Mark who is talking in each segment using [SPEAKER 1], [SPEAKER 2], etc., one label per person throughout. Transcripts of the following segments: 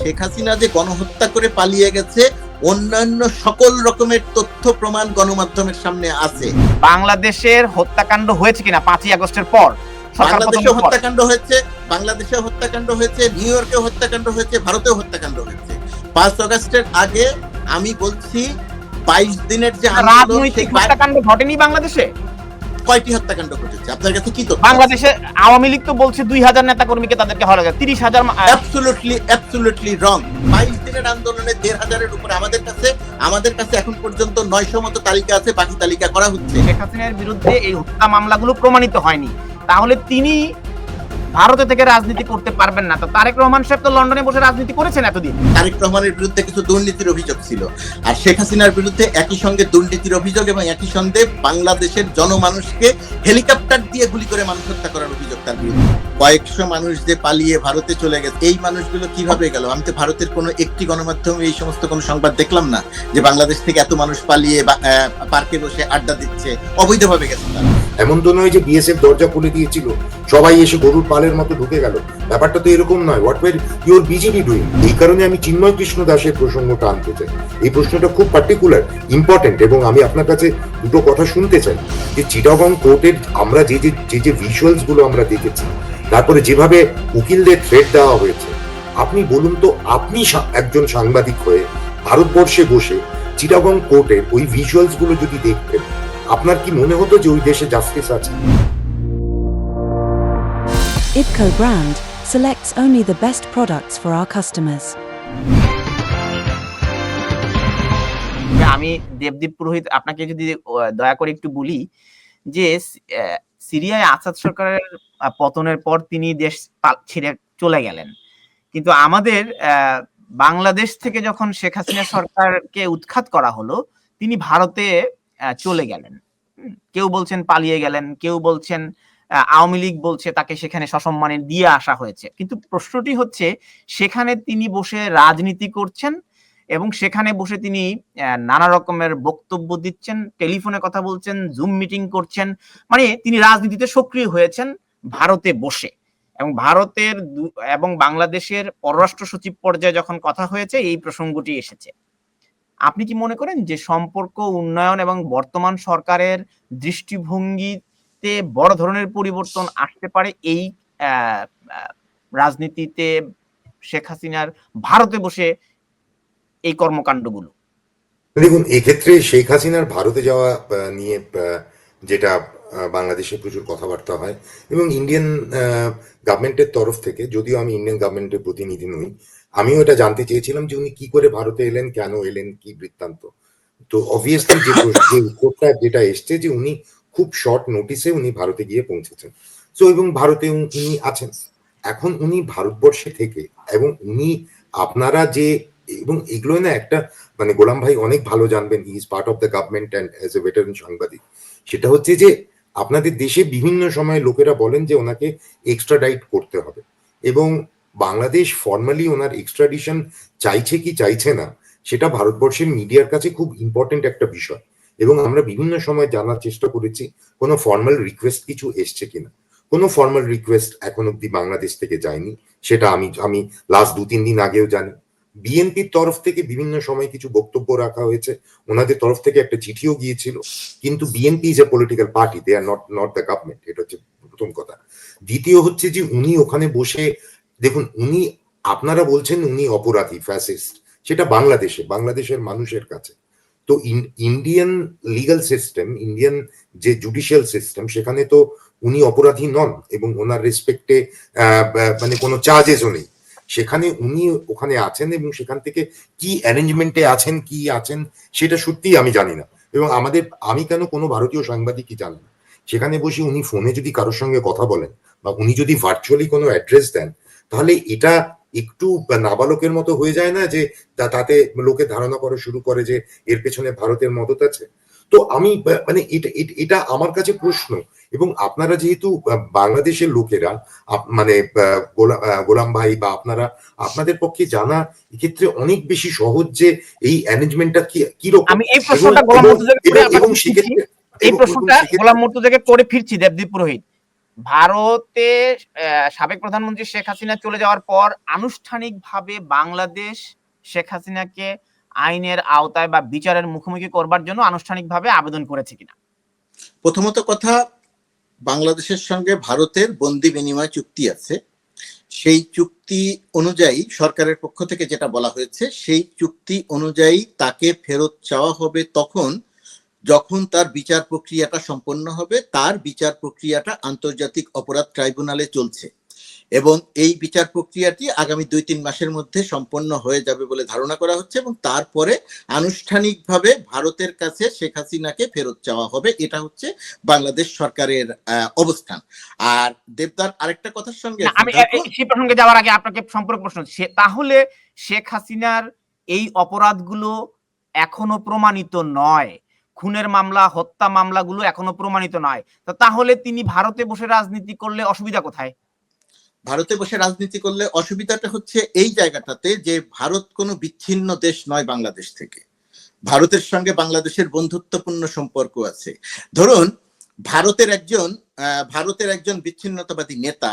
[SPEAKER 1] শেখ হাসিনা যে গণহত্যা করে পালিয়ে গেছে, অন্যান্য সকল রকমের তথ্য প্রমাণ গণমাধ্যমের সামনে আছে।
[SPEAKER 2] বাংলাদেশের হত্যাকাণ্ড হয়েছে কিনা 5ই আগস্টের পর?
[SPEAKER 1] বাংলাদেশে হত্যাকাণ্ড হয়েছে, বাংলাদেশে হত্যাকাণ্ড হয়েছে, নিউ ইয়র্কে হত্যাকাণ্ড হয়েছে, ভারতেও হত্যাকাণ্ড হয়েছে। 5 আগস্টের আগে আমি বলছি 22 দিনের যে
[SPEAKER 2] রাজনৈতিক হত্যাকাণ্ড ঘটেনি বাংলাদেশে।
[SPEAKER 1] কয়টি হত্যাকাণ্ড ঘটেছে আপনার কাছে কি তথ্য?
[SPEAKER 2] বাংলাদেশে আওয়ামী লীগ তো বলছে 2000 নেতা কর্মীকে তাদেরকে হত্যা করা, 30,000।
[SPEAKER 1] অ্যাবসলিউটলি রং। 22 দিনের আন্দোলনে 1,500-এর উপরে আমাদের কাছে এখন পর্যন্ত 900 মতো তালিকা আছে, বাকি তালিকা করা হচ্ছে।
[SPEAKER 2] শেখ হাসিনার বিরুদ্ধে এই হত্যা মামলাগুলো প্রমাণিত হয়নি, তাহলে তিনি ভারতে থেকে রাজনীতি করতে পারবেন না। তো তারেক রহমান সাহেব তো লন্ডনে বসে রাজনীতি করেছেন এতদিন।
[SPEAKER 1] তারেক রহমানের বিরুদ্ধে কিছু দুর্নীতির অভিযোগ ছিল, আর শেখ হাসিনার বিরুদ্ধে একই সঙ্গে দুর্নীতির অভিযোগ এবং একই সঙ্গে বাংলাদেশের জনমানুষকে হেলিকপ্টার দিয়ে গুলি করে মানুষ হত্যা করার অভিযোগ তার বিরুদ্ধে। কয়েকশো মানুষ যে পালিয়ে ভারতে চলে গেছে, এই মানুষগুলো কিভাবে গেল? আমি তো ভারতের কোনো একটি গণমাধ্যমে এই সমস্ত কোনো সংবাদ দেখলাম না যে বাংলাদেশ থেকে এত মানুষ পালিয়ে পার্কে বসে আড্ডা দিচ্ছে, অবৈধভাবে গেছে তারা।
[SPEAKER 3] এমন তো নয় যে বিএসএফ দরজা খুলে দিয়েছিল, সবাই এসে গরুর পালের মতো ঢুকে গেল। ব্যাপারটা তো এরকম নয়। What were your BJP doing? এই কারণে আমি চিন্ময় কৃষ্ণ দাসের প্রসঙ্গটা আনতে চাই। এই প্রশ্নটা খুব পার্টিকুলার, ইম্পর্টেন্ট, এবং আমি আপনার কাছে দুটো কথা শুনতে চাই। যে চিটাগং কোর্টের আমরা যে ভিজুয়ালস গুলো আমরা দেখেছি, তারপরে যেভাবে উকিলদের থ্রেট দেওয়া হয়েছে, আপনি বলুন তো, আপনি একজন সাংবাদিক হয়ে ভারতবর্ষে বসে চিটাগং কোর্টের ওই ভিজুয়ালস গুলো যদি দেখতেন, আপনার কি মনে হতো যে ওই দেশে জাস্টিস আছে?
[SPEAKER 4] IPCO brand selects only the best products for our customers.
[SPEAKER 2] আমি দেবদীপ পুরোহিত আপনাকে যদি দয়া করে একটু বলি যে সিরিয়ায় আসাদ সরকারের পতনের পর তিনি দেশ ছেড়ে চলে গেলেন, কিন্তু আমাদের বাংলাদেশ থেকে যখন শেখ হাসিনা সরকারকে উৎখাত করা হলো, তিনি ভারতে চলে গেলেন। কেউ বলছেন পালিয়ে গেলেন, কেউ বলছেন আওয়ামী লীগ বলছে তাকে সেখানে সসম্মানে দিয়ে আসা হয়েছে। কিন্তু প্রশ্নটি হচ্ছে, সেখানে তিনি বসে রাজনীতি করছেন এবং সেখানে বসে তিনি নানা রকমের বক্তব্য দিচ্ছেন, টেলিফোনে কথা বলছেন, জুম মিটিং করছেন, মানে তিনি রাজনীতিতে সক্রিয় হয়েছেন ভারতে বসে। এবং ভারতের এবং বাংলাদেশের পররাষ্ট্র সচিব পর্যায়ে যখন কথা হয়েছে, এই প্রসঙ্গটি এসেছে। আপনি কি মনে করেন যে সম্পর্ক উন্নয়ন এবং বর্তমান সরকারের দৃষ্টিভঙ্গিতে বড় ধরনের পরিবর্তন আসতে পারে এই রাজনীতিতে শেখ হাসিনার ভারতে বসে এই কর্মকাণ্ডগুলো?
[SPEAKER 3] দেখুন, এক্ষেত্রে শেখ হাসিনার ভারতে যাওয়া নিয়ে যেটা বাংলাদেশে প্রচুর কথাবার্তা হয়, এবং ইন্ডিয়ান গভর্নমেন্টের তরফ থেকে, যদিও আমি ইন্ডিয়ান গভর্নমেন্টের প্রতিনিধি নই, আমিও এটা জানতে চেয়েছিলাম যে উনি কি করে ভারতে এলেন, কেন এলেন, কি বৃত্তান্ত। তো অবভিয়াসলি যে উত্তরটা যেটা এসছে, যে উনি খুব শর্ট নোটিসে উনি ভারতে গিয়ে পৌঁছেছেন। তো এবং ভারতে উনি আছেন এখন, উনি ভারতবর্ষে থেকে, এবং উনি আপনারা যে, এবং এগুলো না একটা, মানে গোলাম ভাই অনেক ভালো জানবেন, he is part of the government and as a veteran সাংবাদিক। সেটা হচ্ছে যে আপনাদের দেশে বিভিন্ন সময় লোকেরা বলেন যে ওনাকে এক্সট্রাডাইট করতে হবে, এবং বাংলাদেশ ফর্মালি ওনার এক্সট্রাডিশন চাইছে কি চাইছে না, সেটা ভারতবর্ষের মিডিয়ার কাছে খুব ইম্পর্টেন্ট একটা বিষয়। এবং আমরা বিভিন্ন সময় জানার চেষ্টা করেছি কোনো ফর্মাল রিকোয়েস্ট কিছু এসছে কিনা। কোনো ফর্মাল রিকোয়েস্ট এখন অব্দি বাংলাদেশ থেকে যায়নি, সেটা আমি লাস্ট 2-3 দিন আগেও জানি। বিএনপির তরফ থেকে বিভিন্ন সময় কিছু বক্তব্য রাখা হয়েছে, ওনাদের তরফ থেকে একটা চিঠিও গিয়েছিল, কিন্তু BNP is a political party, they are not the government. এটা হচ্ছে প্রথম কথা। দ্বিতীয় হচ্ছে যে উনি ওখানে বসে, দেখুন, উনি, আপনারা বলছেন উনি অপরাধী, ফ্যাসিস্ট, সেটা বাংলাদেশের মানুষের কাছে। তো ইন্ডিয়ান লিগাল সিস্টেম, ইন্ডিয়ান যে জুডিশিয়াল সিস্টেম, সেখানে তো উনি অপরাধী নন, এবং ওনার রেসপেক্টে মানে কোনো চার্জেসও নেই। সেখানে উনি ওখানে আছেন, এবং সেখান থেকে কি অ্যারেঞ্জমেন্টে আছেন, কি আছেন, সেটা সত্যিই আমি জানি না। এবং আমি কেন, কোনো ভারতীয় সাংবাদিকই জানি না। সেখানে বসে উনি ফোনে যদি কারোর সঙ্গে কথা বলেন, বা উনি যদি ভার্চুয়ালি কোনো অ্যাড্রেস দেন, তাহলে এটা একটু নাবালকের মতো হয়ে যায় না, যে তাতে লোকে ধারণা করা শুরু করে যে এর পেছনে ভারতের মদত আছে। তো আমি, মানে এটা আমার কাছে প্রশ্ন। এবং আপনারা যেহেতু বাংলাদেশের লোকেরা, মানে গোলাম ভাই বা আপনাদের পক্ষে জানা এক্ষেত্রে অনেক বেশি সহজ যে এই অ্যারেঞ্জমেন্টটা কি রকম।
[SPEAKER 2] আমি এই প্রশ্নটা গোলাম মুর্তজাকে করে ফিরছি দেবদীপ পুরোহিত। ভারতে সাবেক প্রধানমন্ত্রী শেখ হাসিনা চলে যাওয়ার পর আনুষ্ঠানিকভাবে বাংলাদেশ শেখ হাসিনাকে আইনের আওতায় বা বিচারের মুখোমুখি করবার জন্য আনুষ্ঠানিকভাবে আবেদন করেছে কিনা?
[SPEAKER 1] প্রথমত কথা, বাংলাদেশের সঙ্গে ভারতের বন্দি বিনিময় চুক্তি আছে। সেই চুক্তি অনুযায়ী সরকারের পক্ষ থেকে যেটা বলা হয়েছে, সেই চুক্তি অনুযায়ী তাকে ফেরত চাওয়া হবে তখন যখন তার বিচার প্রক্রিয়াটা সম্পন্ন হবে। তার বিচার প্রক্রিয়াটা আন্তর্জাতিক অপরাধ ট্রাইব্যুনালে চলছে এবং এই বিচার প্রক্রিয়াটি আগামী 2-3 মাসের মধ্যে সম্পন্ন হয়ে যাবে বলে ধারণা করা হচ্ছে এবং তারপরে আনুষ্ঠানিকভাবে ভারতের কাছে শেখ হাসিনাকে ফেরত চাওয়া হবে। এটা হচ্ছে বাংলাদেশ সরকারের অবস্থান। আর দেবদার আরেকটা কথার সঙ্গে
[SPEAKER 2] আমি সেই প্রসঙ্গে যাওয়ার আগে আপনাকে সম্পর্ক প্রশ্ন, তাহলে শেখ হাসিনার এই অপরাধগুলো এখনো প্রমাণিত নয়, খুনের মামলা, হত্যা মামলাগুলো এখনো প্রমাণিত নয়, তো তাহলে তিনি ভারতে বসে রাজনীতি করলে অসুবিধা কোথায়?
[SPEAKER 1] ভারতে বসে রাজনীতি করলে অসুবিধাটা হচ্ছে এই জায়গাটাতে যে ভারত কোনো বিচ্ছিন্ন দেশ নয় বাংলাদেশ থেকে। ভারতের সঙ্গে বাংলাদেশের বন্ধুত্বপূর্ণ সম্পর্ক আছে। ধরুন ভারতের একজন বিচ্ছিন্নতাবাদী নেতা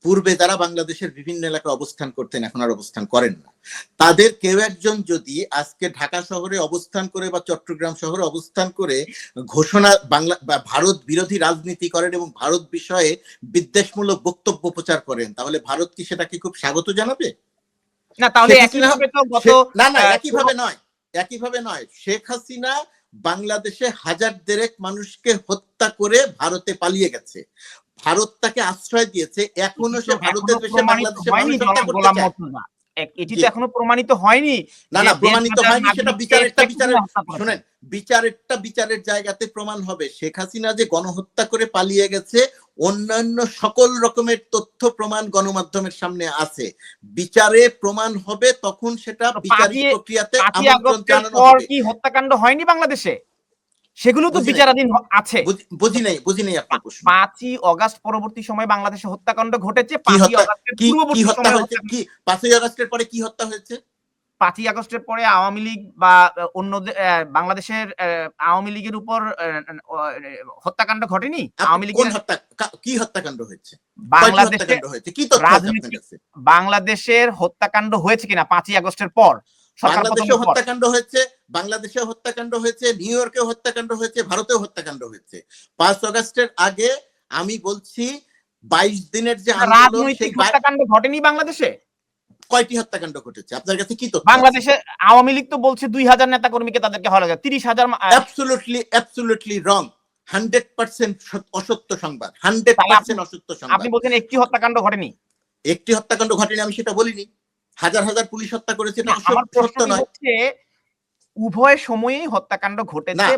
[SPEAKER 1] পূর্বে যারা বাংলাদেশের বিভিন্ন এলাকায় অবস্থান করতেন, এখন আর অবস্থান করেন না, তাদের কেউ একজন যদি আজকে ঢাকা শহরে অবস্থান করে বা চট্টগ্রাম শহরে অবস্থান করে ভারত বিরোধী রাজনীতি করেন এবং ভারত বিষয়ে বিদ্বেষমূলক বক্তব্য প্রচার করেন, তাহলে ভারত কি সেটাকে খুব স্বাগত জানাবে?
[SPEAKER 2] না, তাহলে
[SPEAKER 1] একইভাবে নয়। শেখ হাসিনা বাংলাদেশে 1000 মানুষকে হত্যা করে ভারতে পালিয়ে গেছে। ভারত তাকে আশ্রয় দিয়েছে, এখনো সে ভারতের দেশে বাংলাদেশে মানুষ হত্যা করতে চায়।
[SPEAKER 2] এটি তো এখনো প্রমাণিত হয়নি।
[SPEAKER 1] না, প্রমাণিত হয়নি, সেটা বিচারের জায়গাতে প্রমাণ হবে। শেখ হাসিনা যে গণহত্যা করে পালিয়ে গেছে, অন্যান্য সকল রকমের তথ্য প্রমাণ গণমাধ্যমের সামনে আছে। বিচারে প্রমাণ হবে, তখন সেটা বিচারিক প্রক্রিয়াতে আমন্ত্রণ জানানো হবে।
[SPEAKER 2] কি হত্যাকাণ্ড হয়নি বাংলাদেশে? সেগুলো তো বিচারাধীন আছে।
[SPEAKER 1] বুঝি নাই আপনার প্রশ্ন।
[SPEAKER 2] 5ই অগাস্ট পরবর্তী সময় বাংলাদেশে হত্যাকাণ্ড ঘটেছে।
[SPEAKER 1] 5ই আগস্টের পরে কি হত্যা হয়েছে?
[SPEAKER 2] 5ই আগস্টের পরে আওয়ামী লীগ বা অন্য বাংলাদেশের আওয়ামী লীগের উপর হত্যাকাণ্ড ঘটেনি? আওয়ামী লীগের
[SPEAKER 1] কি হত্যাকাণ্ড হয়েছে?
[SPEAKER 2] বাংলাদেশের হত্যাকাণ্ড হয়েছে কিনা 5ই আগস্টের পর?
[SPEAKER 1] বাংলাদেশে হত্যাকাণ্ড হয়েছে, নিউ ইয়র্কে হত্যাকাণ্ড হয়েছে, ভারতেও হত্যাকাণ্ড হয়েছে। 5 আগস্টের আগে আমি বলছি 22 দিনের যে আন্দোলন, সেই
[SPEAKER 2] হত্যাকাণ্ড ঘটেনি বাংলাদেশে।
[SPEAKER 1] কয়টি হত্যাকাণ্ড ঘটেছে আপনার কাছে কি তথ্য?
[SPEAKER 2] বাংলাদেশে আওয়ামী লীগ তো বলছে 2000 নেতা কর্মীকে তাদেরকে হত্যা করা, 30,000।
[SPEAKER 1] অ্যাবসলিউটলি রং, 100% অসত্য সংবাদ, 100% অসত্য সংবাদ।
[SPEAKER 2] আপনি বলছেন একটি হত্যাকাণ্ড ঘটেনি?
[SPEAKER 1] একটি হত্যাকাণ্ড ঘটেনি আমি সেটা বলিনি। হাজার পুলিশ হত্যা করেছে, এটা সত্য নয়।
[SPEAKER 2] উভয় সময়েই হত্যাকাণ্ড ঘটেছে।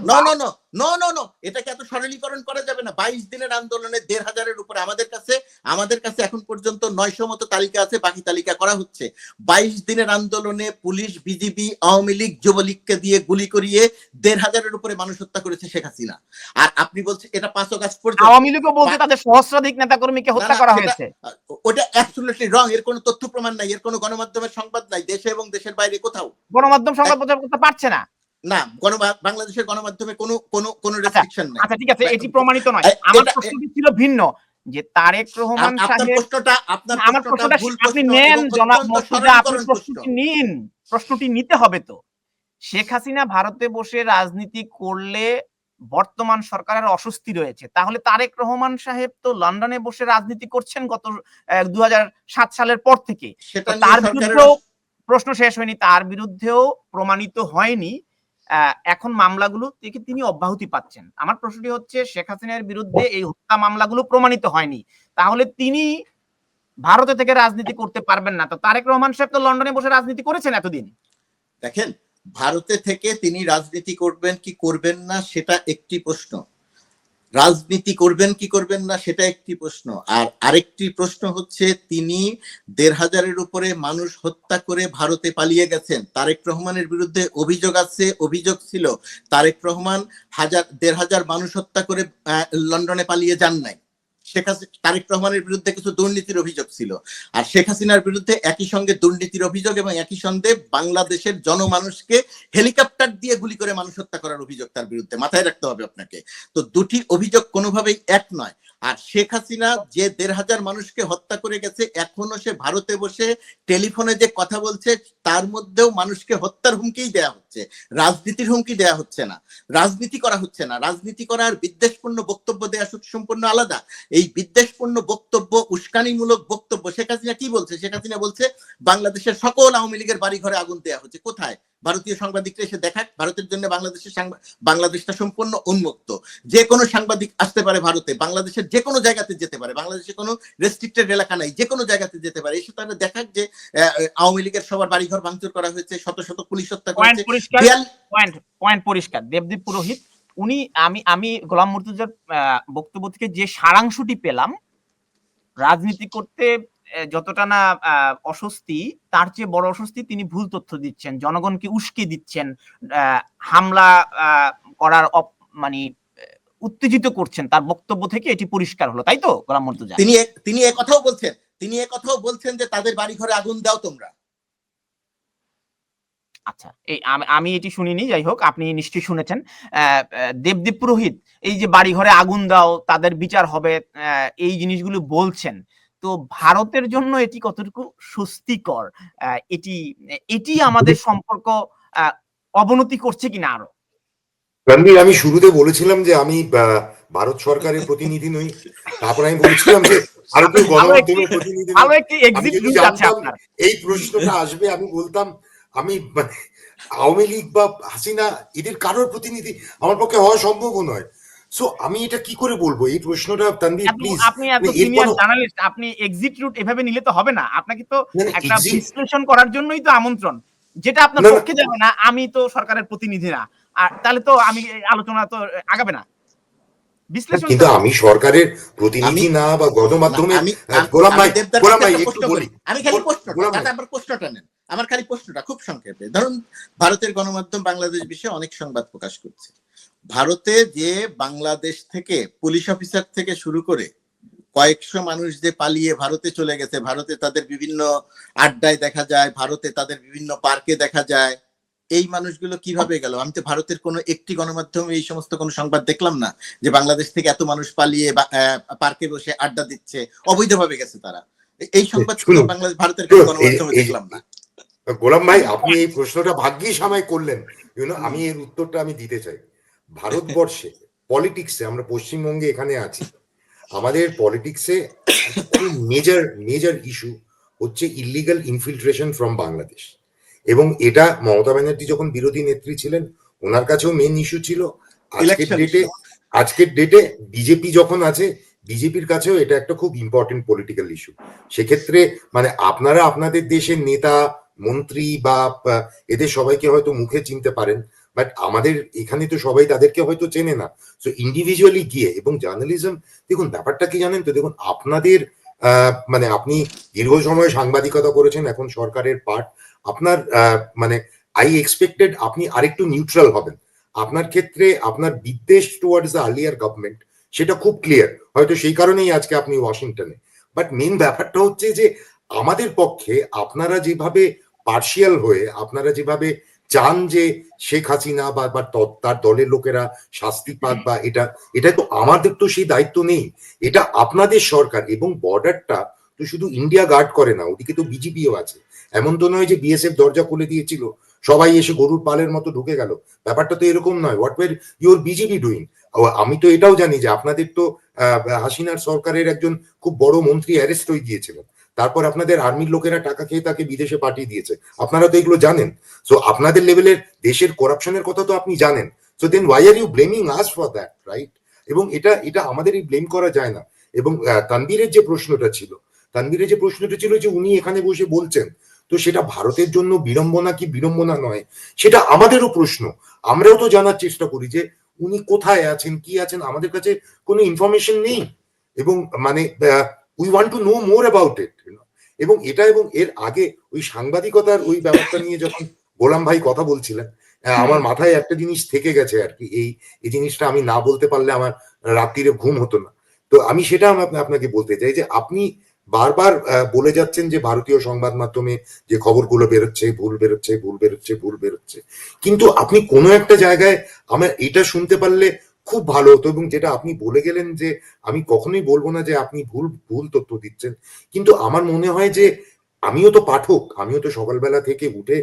[SPEAKER 1] নো, এটাকে এত সরলীকরণ করা যাবে না। 22 দিনের আন্দোলনে 1,500-এর উপরে আমাদের কাছে এখন পর্যন্ত 900 মতো তালিকা আছে, বাকি তালিকা করা হচ্ছে। 22 দিনের আন্দোলনে পুলিশ, বিজিবি, আওয়ামী লীগ, যুবলীগকে দিয়ে গুলি করিয়ে 1,500-এর উপরে মানুষ হত্যা করেছে শেখ হাসিনা। আর আপনি বলছেন এটা 5 আগস্ট পর্যন্ত।
[SPEAKER 2] আওয়ামী লীগও বলছে তাদের সহস্রাধিক নেতা কর্মীকে হত্যা করা হয়েছে।
[SPEAKER 1] ওটা অ্যাবসলিউটলি রং। এর কোনো তথ্য প্রমাণ নাই, এর কোনো গণমাধ্যমের সংবাদ নাই, দেশে এবং দেশের বাইরে কোথাও।
[SPEAKER 2] গণমাধ্যম সংবাদ প্রচার করতে পারছে না।
[SPEAKER 1] বাংলাদেশের গণমাধ্যমে কোনো রেস্ট্রিকশন নাই।
[SPEAKER 2] আচ্ছা, ঠিক আছে, এটি প্রমাণিত নয়। আমার প্রশ্নটি ছিল ভিন্ন, যে তারেক রহমান সাহেব, আমার প্রশ্নটা আপনি নেন জনাব মর্তুজা, আপনি প্রশ্নটি নিন। প্রশ্নটি নিতে হবে তো। শেখ হাসিনা ভারতে বসে রাজনীতি করলে বর্তমান সরকারের অস্বস্তি রয়েছে, তাহলে তারেক রহমান সাহেব তো লন্ডনে বসে রাজনীতি করছেন গত 2007 সালের পর থেকে। তার বিরুদ্ধেও প্রশ্ন শেষ হয়নি, তার বিরুদ্ধেও প্রমাণিত হয়নি। এখন মামলাগুলো থেকে তিনি অব্যাহতি পাচ্ছেন। আমার প্রশ্নটি হচ্ছে, শেখ হাসিনার বিরুদ্ধে এই হত্যা মামলাগুলো প্রমাণিত হয়নি, তাহলে তিনি ভারতে থেকে রাজনীতি করতে পারবেন না। তো তারেক রহমান সাহেব তো লন্ডনে বসে রাজনীতি করেছেন এতদিন।
[SPEAKER 1] দেখেন, ভারতে থেকে তিনি রাজনীতি করবেন কি করবেন না সেটা একটি প্রশ্ন, রাজনীতি করবেন কি করবেন না সেটা একটি প্রশ্ন। আর আরেকটি প্রশ্ন হচ্ছে, তিনি 1,500-এর উপরে মানুষ হত্যা করে ভারতে পালিয়ে গেছেন। তারেক রহমানের বিরুদ্ধে অভিযোগ ছিল তারেক রহমান 1,500 মানুষ হত্যা করে লন্ডনে পালিয়ে যান নাই। তারেক রহমানের বিরুদ্ধে কিছু দুর্নীতির অভিযোগ ছিল, আর শেখ হাসিনার বিরুদ্ধে একই সঙ্গে দুর্নীতির অভিযোগ এবং একই সঙ্গে বাংলাদেশের জনমানুষকে হেলিকপ্টার দিয়ে গুলি করে মানুষ হত্যা করার অভিযোগ তার বিরুদ্ধে। মাথায় রাখতে হবে আপনাকে। তো দুটি অভিযোগ কোনোভাবেই এক নয়। আর শেখ হাসিনা যে ১,৫০০ মানুষকে হত্যা করে গেছে, এখনো সে ভারতে বসে টেলিফোনে যে কথা বলছে তার মধ্যেও মানুষকে হত্যার হুমকিই দেয়া হচ্ছে, রাজনীতির হুমকি দেয়া হচ্ছে না, রাজনীতি করা হচ্ছে না। রাজনীতি করা আর বিদ্বেষপূর্ণ বক্তব্য দেয়া সম্পূর্ণ আলাদা। এই বিদ্বেষপূর্ণ বক্তব্য, উস্কানিমূলক বক্তব্য, শেখ হাসিনা কি বলছে? শেখ হাসিনা বলছে বাংলাদেশের সকল আওয়ামী লীগের বাড়ি ঘরে আগুন দেয়া হচ্ছে। কোথায়? ভারতীয় সাংবাদিকরা এসে দেখাক। ভারতের জন্য বাংলাদেশটা সম্পূর্ণ উন্মুক্ত, যে কোনো সাংবাদিক আসতে পারে ভারতে, বাংলাদেশের যে কোনো জায়গাতে যেতে পারে, বাংলাদেশে কোনো রেস্ট্রিক্টেড এলাকা নাই, যে কোনো জায়গাতে যেতে পারে। এসে তারা দেখাক যে আওয়ামী লীগের সবার বাড়িঘর ভাঙচুর করা হয়েছে, শত শত পুলিশ হত্যা করেছে।
[SPEAKER 2] পয়েন্ট পরিষ্কার। দেবদীপ পুরোহিত উনি, আমি গোলাম মুর্তজার বক্তব্য থেকে যে সারাংশটি পেলাম, রাজনীতি করতে যতটা না অস্বস্তি, তার চেয়ে বড় অস্বস্তি তিনি ভুল তথ্য দিচ্ছেন, জনগণকে উস্কে দিচ্ছেন, হামলা করার মানে উত্তেজিত করছেন। তার বক্তব্য থেকে এটি পরিষ্কার হলো, তাই তো গোলাম মুর্তজা?
[SPEAKER 1] তিনি একথাও বলছেন যে তাদের বাড়ি ঘরে আগুন দাও তোমরা।
[SPEAKER 2] আচ্ছা, এই আমি এটি শুনিনি, যাই হোক আপনি নিশ্চয়ই শুনেছেন। দেবদীপ পুরোহিত এই যে বাড়ি ঘরে আগুন দাও, তাদের বিচার হবে, এই জিনিসগুলো বলছেন, তো ভারতের জন্য এটি কতটুকু স্বস্তিকর? এটি আমাদের সম্পর্ক অবনতি করছে কিনা আরো?
[SPEAKER 3] রণবীর, আমি শুরুতে বলেছিলাম যে আমি ভারত সরকারের প্রতিনিধি নই, তারপর আমি বলেছিলাম যে ভারতীয় গণমাধ্যমের প্রতিনিধি নই। আমি যদি জানতাম এই প্রশ্নটা আসবে, আমি বলতাম আমি আওয়ামী লীগ বা হাসিনা এদের কারোর প্রতিনিধি আমার পক্ষে হওয়া সম্ভব নয়। সো আমি এটা কি করে বলবো এই প্রশ্নটা? তানভীর প্লিজ,
[SPEAKER 2] আপনি এত সিনিয়র জার্নালিস্ট, আপনি এক্সিট রুট এভাবে নিলে তো হবে না। আপনাকে তো একটা বিশ্লেষণ করার জন্যই তো আমন্ত্রণ, যেটা আপনার পক্ষে যাবে না। আমি তো সরকারের প্রতিনিধি না, আর তাহলে তো আমি আলোচনা তো আগাবে না। বিশ্লেষণ
[SPEAKER 3] কিন্তু আমি সরকারের প্রতিনিধি না বা গণমাধ্যমে। গোলাম ভাই একটু বলি,
[SPEAKER 1] আমি খালি প্রশ্নটা নেন, আমার খালি প্রশ্নটা খুব সংক্ষেপে। ধরুন, ভারতের গণমাধ্যম বাংলাদেশ বিষয়ে অনেক সংবাদ প্রকাশ করছে। ভারতে যে বাংলাদেশ থেকে পুলিশ অফিসার থেকে শুরু করে কয়েকশো মানুষ যে পালিয়ে ভারতে চলে গেছে, ভারতে তাদের বিভিন্ন আড্ডায় দেখা যায়, ভারতে তাদের বিভিন্ন পার্কে দেখা যায়, এই মানুষগুলো কিভাবে গেল? আমি তো ভারতের কোনো একটি গণমাধ্যমে এই সমস্ত কোনো সংবাদ দেখলাম না যে বাংলাদেশ থেকে এত মানুষ পালিয়ে পার্কে বসে আড্ডা দিচ্ছে, অবৈধভাবে গেছে তারা। এই সংবাদ বাংলাদেশ ভারতের কোনো গণমাধ্যমে দেখলাম না।
[SPEAKER 3] গোলাম ভাই, আপনি এই প্রশ্নটা ভাগ্যিস আমায় করলেন। আমি এর উত্তরটা আমি দিতে চাই। ভারতবর্ষে পলিটিক্সে, আমরা পশ্চিমবঙ্গে এখানে আছি, আমাদের পলিটিক্সে মেজর ইস্যু হচ্ছে ইলিগাল ইনফিল্ট্রেশন ফ্রম বাংলাদেশ। এবং এটা মমতা ব্যানার্জি যখন বিরোধী নেত্রী ছিলেন ওনার কাছেও মেন ইস্যু ছিল। আজকের ডেটে বিজেপি যখন আছে, বিজেপির কাছেও এটা একটা খুব ইম্পর্টেন্ট পলিটিক্যাল ইস্যু। সেক্ষেত্রে মানে আপনারা আপনাদের দেশের নেতা মন্ত্রী বা এদের সবাইকে হয়তো মুখে চিনতে পারেন, বাট আমাদের এখানে তো সবাই তাদেরকে হয়তো চেনে না। সো ইন্ডিভিজুয়ালি গিয়ে, এবং জার্নালিজম, দেখুন ব্যাপারটা কি জানেন তো, দেখুন আপনাদের মানে আপনি দীর্ঘ সময় সাংবাদিকতা করেছেন, এখন সরকারের পার্ট আপনার, মানে আই এক্সপেক্টেড আপনি আরেকটু নিউট্রাল হবেন। আপনার ক্ষেত্রে আপনার বিদ্বেষ টুয়ার্ডস দ্য আর্লিয়ার গভর্নমেন্ট সেটা খুব ক্লিয়ার, হয়তো সেই কারণেই আজকে আপনি ওয়াশিংটনে। বাট মেন ব্যাপারটা হচ্ছে যে আমাদের পক্ষে আপনারা যেভাবে পার্শিয়াল হয়ে, আপনারা যেভাবে চান যে শেখ হাসিনা বা তার দলের লোকেরা শাস্তি পাক, বা এটা তো আমাদের তো সেই দায়িত্ব নেই, এটা আপনাদের সরকার। এবং বর্ডারটা তো শুধু ইন্ডিয়া গার্ড করে না, ওদিকে তো বিজেপিও আছে। এমন তো নয় যে বিএসএফ দরজা খুলে দিয়েছিল, সবাই এসে গরুর পালের মতো ঢুকে গেল, ব্যাপারটা তো এরকম নয়। What were your BJP doing? আমি তো এটাও জানি যে আপনাদের তো হাসিনার সরকারের একজন খুব বড় মন্ত্রী অ্যারেস্ট হয়ে গিয়েছিলেন, তারপর আপনাদের আর্মির লোকেরা টাকা খেয়ে তাকে বিদেশে পাঠিয়ে দিয়েছে, আপনারা তো এগুলো জানেন। সো আপনাদের লেভেলের দেশের করাপশনের কথা তো আপনি জানেন। So then why are you blaming us for that, right? এবং এটা আমাদের এই ব্লেম করা যায় না। এবং তানভীরের যে প্রশ্নটা ছিল যে উনি এখানে বসে বলছেন, তো সেটা ভারতের জন্য বিড়ম্বনা কি বিড়ম্বনা নয়, সেটা আমাদেরও প্রশ্ন। আমরাও তো জানার চেষ্টা করি যে উনি কোথায় আছেন, কি আছেন, আমাদের কাছে কোনো ইনফরমেশন নেই। এবং মানে we want to know more about it. এবং এর আগে ওই সাংবাদিকতার ওই ব্যাপারটা নিয়ে যখন গোলাম ভাই কথা বলছিলেন, আমার মাথায় একটা জিনিস থেকে গেছে আর কি, এই জিনিসটা আমি না বলতে পারলে আমার রাত্রিরে ঘুম হতো না। তো আমি সেটা আপনাকে বলতে চাই যে আপনি বারবার বলে যাচ্ছেন যে ভারতীয় সংবাদ মাধ্যমে যে খবরগুলো বেরোচ্ছে ভুল বেরোচ্ছে, কিন্তু আপনি কোনো একটা জায়গায় আমরা এটা শুনতে পারলে খুব ভালো হতো। এবং যেটা আপনি বলে গেলেন যে আমি কখনোই বলবো না যে আপনি ভুল ভুল তথ্য দিচ্ছেন, কিন্তু আমার মনে হয় যে আমিও তো পাঠক, আমিও তো সকালবেলা থেকে উঠে